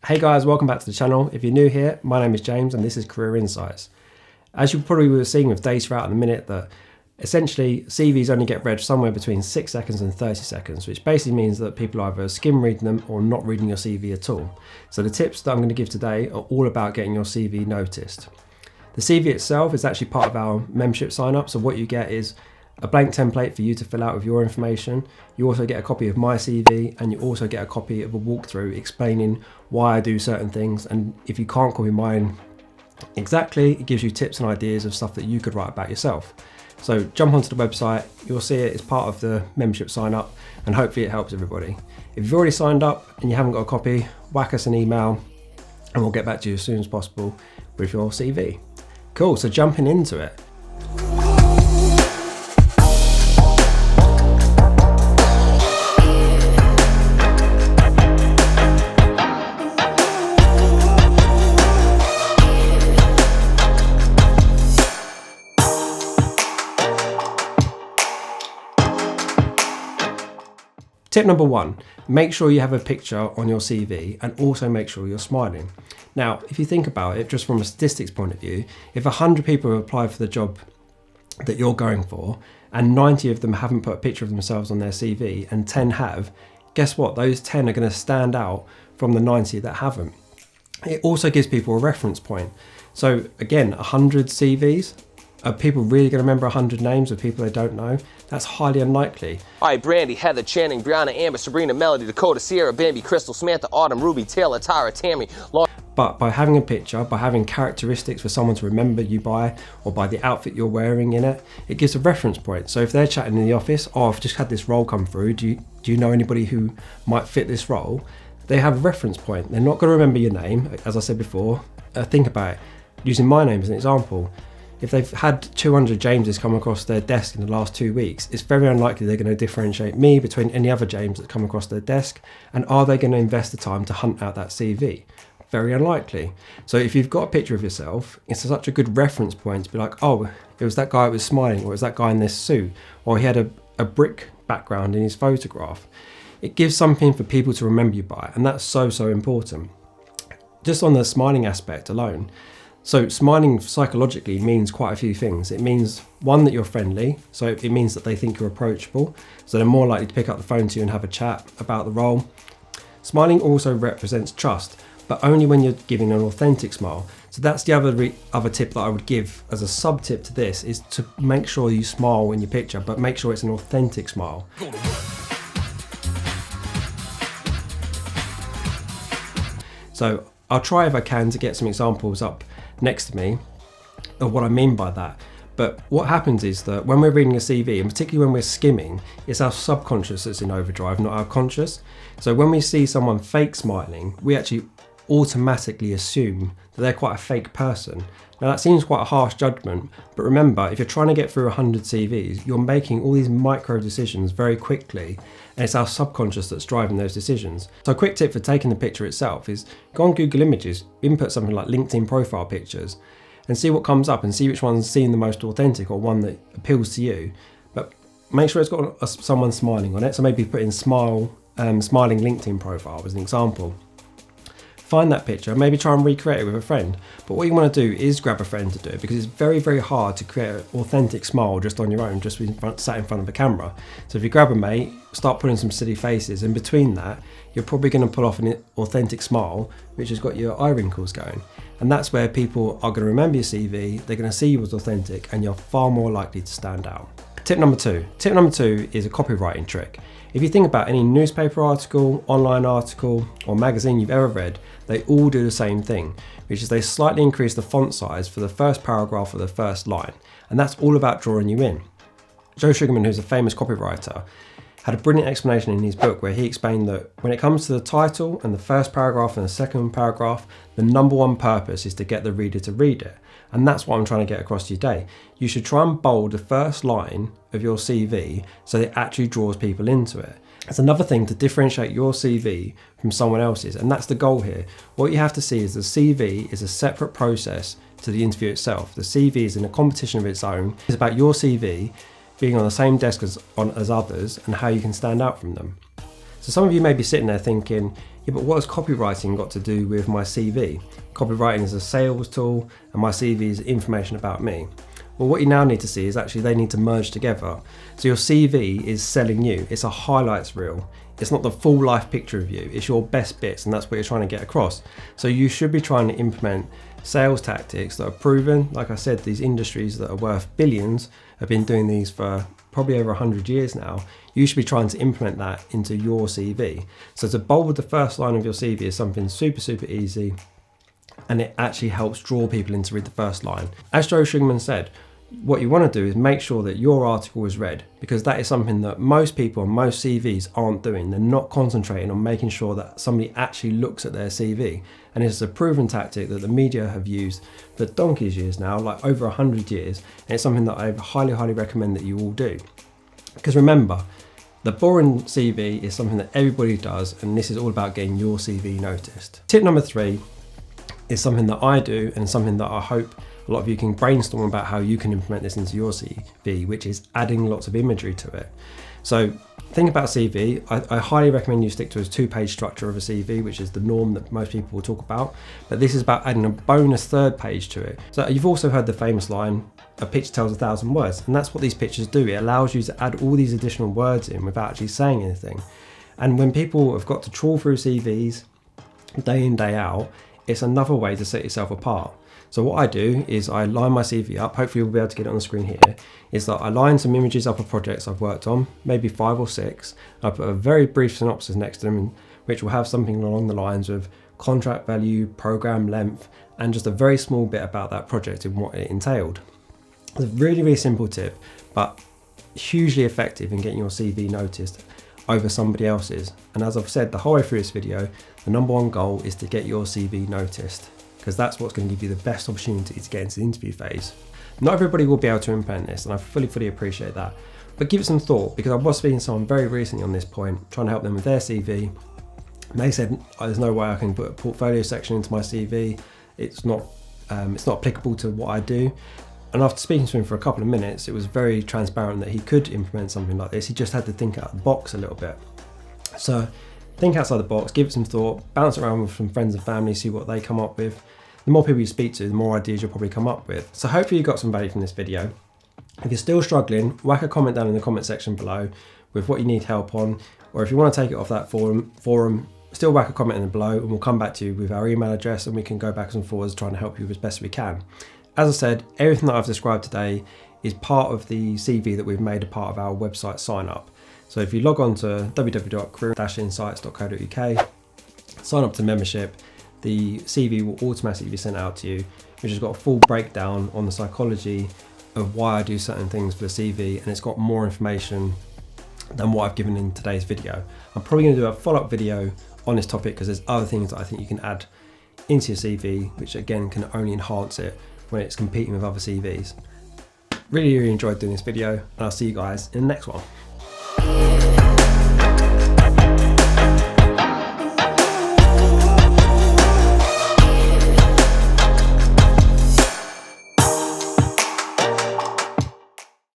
Hey guys, welcome back to the channel. If you're new here, my name is James and this is Career Insights. As you probably were seeing with data out in a minute, that essentially CVs only get read somewhere between 6 seconds and 30 seconds, which basically means that people either skim reading them or not reading your CV at all. So the tips that I'm going to give today are all about getting your CV noticed. The CV itself is actually part of our membership sign up. So what you get is a blank template for you to fill out with your information. You also get a copy of my CV, and you also get a copy of a walkthrough explaining why I do certain things. And if you can't copy mine exactly, it gives you tips and ideas of stuff that you could write about yourself. So jump onto the website, you'll see it as part of the membership sign up, and hopefully it helps everybody. If you've already signed up and you haven't got a copy, whack us an email and we'll get back to you as soon as possible with your CV. Cool, so jumping into it. Tip number one, make sure you have a picture on your CV and also make sure you're smiling. Now, if you think about it, just from a statistics point of view, if 100 people have applied for the job that you're going for and 90 of them haven't put a picture of themselves on their CV and 10 have, guess what? Those 10 are going to stand out from the 90 that haven't. It also gives people a reference point. So again, 100 CVs, are people really going to remember 100 names of people they don't know? That's highly unlikely. All right, Brandy, Heather, Channing, Brianna, Amber, Sabrina, Melody, Dakota, Sierra, Bambi, Crystal, Samantha, Autumn, Ruby, Taylor, Tara, Tammy, Lauren. But by having a picture, by having characteristics for someone to remember you by, or by the outfit you're wearing in it, it gives a reference point. So if they're chatting in the office, oh, I've just had this role come through, do you know anybody who might fit this role? They have a reference point. They're not going to remember your name, as I said before. Think about it, using my name as an example. If they've had 200 Jameses come across their desk in the last 2 weeks, it's very unlikely they're going to differentiate me between any other James that come across their desk. And are they going to invest the time to hunt out that CV? Very unlikely. So if you've got a picture of yourself, it's such a good reference point to be like, oh, it was that guy who was smiling, or it was that guy in this suit, or he had a brick background in his photograph. It gives something for people to remember you by, and that's so important. Just on the smiling aspect alone, so smiling psychologically means quite a few things. It means, one, that you're friendly. So it means that they think you're approachable. So they're more likely to pick up the phone to you and have a chat about the role. Smiling also represents trust, but only when you're giving an authentic smile. So that's the other tip that I would give as a sub tip to this, is to make sure you smile in your picture, but make sure it's an authentic smile. So I'll try if I can to get some examples up next to me of what I mean by that. But what happens is that when we're reading a CV, and particularly when we're skimming, it's our subconscious that's in overdrive, not our conscious. So when we see someone fake smiling, we actually automatically assume that they're quite a fake person. Now that seems quite a harsh judgment, but remember, if you're trying to get through 100 CVs, you're making all these micro decisions very quickly, and it's our subconscious that's driving those decisions. So a quick tip for taking the picture itself is go on Google Images, input something like LinkedIn profile pictures, and see what comes up and see which one's seen the most authentic or one that appeals to you. But make sure it's got someone smiling on it. So maybe put in smiling LinkedIn profile as an example. Find that picture, maybe try and recreate it with a friend. But what you want to do is grab a friend to do it, because it's very hard to create an authentic smile just on your own, just sat in front of a camera. So if you grab a mate, start putting some silly faces. In between that, you're probably going to pull off an authentic smile, which has got your eye wrinkles going. And that's where people are going to remember your CV, they're going to see you as authentic, and you're far more likely to stand out. Tip number two is a copywriting trick. If you think about any newspaper article, online article, or magazine you've ever read, they all do the same thing, which is they slightly increase the font size for the first paragraph or the first line. And that's all about drawing you in. Joe Sugarman, who's a famous copywriter, had a brilliant explanation in his book where he explained that when it comes to the title and the first paragraph and the second paragraph, the number one purpose is to get the reader to read it. And that's what I'm trying to get across to you today. You should try and bold the first line of your CV so it actually draws people into it. It's another thing to differentiate your CV from someone else's, and that's the goal here. What you have to see is the CV is a separate process to the interview itself. The CV is in a competition of its own. It's about your CV being on the same desk as others and how you can stand out from them. So some of you may be sitting there thinking, Yeah, but what has copywriting got to do with my CV? Copywriting is a sales tool and my CV is information about me. Well, what you now need to see is actually they need to merge together. So your CV is selling you. It's a highlights reel. It's not the full life picture of you. It's your best bits, and that's what you're trying to get across. So you should be trying to implement sales tactics that are proven. Like I said, these industries that are worth billions have been doing these for probably over 100 years now. You should be trying to implement that into your CV. So to bold the first line of your CV is something super, super easy, and it actually helps draw people in to read the first line. As Joe Sugarman said, what you want to do is make sure that your article is read, because that is something that most people and most CVs aren't doing. They're not concentrating on making sure that somebody actually looks at their CV. And it's a proven tactic that the media have used for donkey's years now, like over 100 years. And it's something that I highly, highly recommend that you all do. Because remember, the boring CV is something that everybody does, and this is all about getting your CV noticed. Tip number 3 is something that I do and something that I hope a lot of you can brainstorm about how you can implement this into your CV, which is adding lots of imagery to it. So think about CV. I highly recommend you stick to a 2-page structure of a CV, which is the norm that most people will talk about. But this is about adding a bonus 3rd page to it. So you've also heard the famous line, a picture tells 1,000 words. And that's what these pictures do. It allows you to add all these additional words in without actually saying anything. And when people have got to trawl through CVs day in, day out, it's another way to set yourself apart. So what I do is I line my CV up, hopefully we'll be able to get it on the screen here, is that I line some images up of projects I've worked on, maybe 5 or 6. I put a very brief synopsis next to them, which will have something along the lines of contract value, program length, and just a very small bit about that project and what it entailed. It's a really, really simple tip, but hugely effective in getting your CV noticed over somebody else's. And as I've said the whole way through this video, the number 1 goal is to get your CV noticed, because that's what's going to give you the best opportunity to get into the interview phase. Not everybody will be able to implement this, and I fully appreciate that. But give it some thought, because I was speaking to someone very recently on this point, trying to help them with their CV. And they said, there's no way I can put a portfolio section into my CV. It's not applicable to what I do. And after speaking to him for a couple of minutes, it was very transparent that he could implement something like this. He just had to think out of the box a little bit. So think outside the box, give it some thought, bounce around with some friends and family, see what they come up with. The more people you speak to, the more ideas you'll probably come up with. So hopefully you got some value from this video. If you're still struggling, whack a comment down in the comment section below with what you need help on, or if you want to take it off that forum, still whack a comment in the below, and we'll come back to you with our email address, and we can go backwards and forwards trying to help you as best we can. As I said, everything that I've described today is part of the CV that we've made a part of our website sign up. So if you log on to www.career-insights.co.uk, sign up to membership, the CV will automatically be sent out to you, which has got a full breakdown on the psychology of why I do certain things for the CV, and it's got more information than what I've given in today's video. I'm probably going to do a follow-up video on this topic, because there's other things that I think you can add into your CV, which again can only enhance it when it's competing with other CVs. Really enjoyed doing this video, and I'll see you guys in the next one.